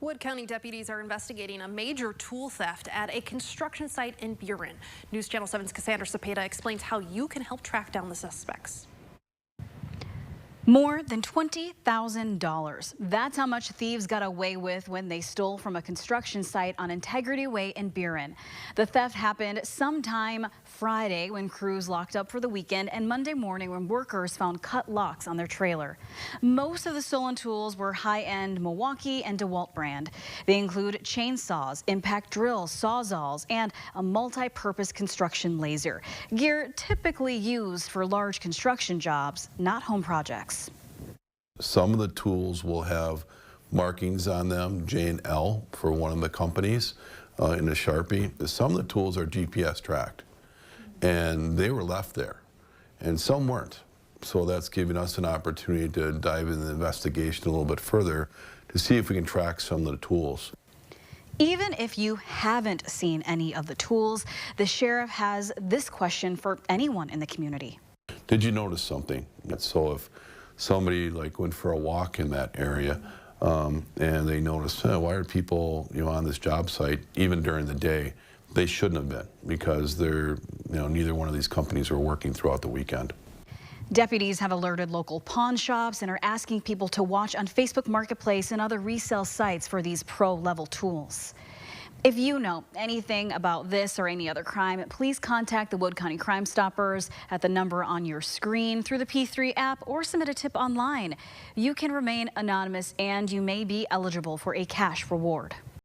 Wood County deputies are investigating a major tool theft at a construction site in Biron. News Channel 7's Cassandra Cepeda explains how you can help track down the suspects. More than $20,000. That's how much thieves got away with when they stole from a construction site on Integrity Way in Biron. The theft happened sometime Friday when crews locked up for the weekend and Monday morning when workers found cut locks on their trailer. Most of the stolen tools were high-end Milwaukee and DeWalt brand. They include chainsaws, impact drills, sawzalls, and a multi-purpose construction laser. Gear typically used for large construction jobs, not home projects. Some of the tools will have markings on them, J and L for one of the companies in a Sharpie. Some of the tools are GPS tracked and they were left there and some weren't. So that's giving us an opportunity to dive into the investigation a little bit further to see if we can track some of the tools. Even if you haven't seen any of the tools, the sheriff has this question for anyone in the community. Did you notice something? So if somebody went for a walk in that area and they noticed, why are people on this job site even during the day? They shouldn't have been, because they're neither one of these companies are working throughout the weekend. Deputies have alerted local pawn shops and are asking people to watch on Facebook Marketplace and other resale sites for these pro-level tools. If you know anything about this or any other crime, please contact the Wood County Crime Stoppers at the number on your screen through the P3 app or submit a tip online. You can remain anonymous and you may be eligible for a cash reward.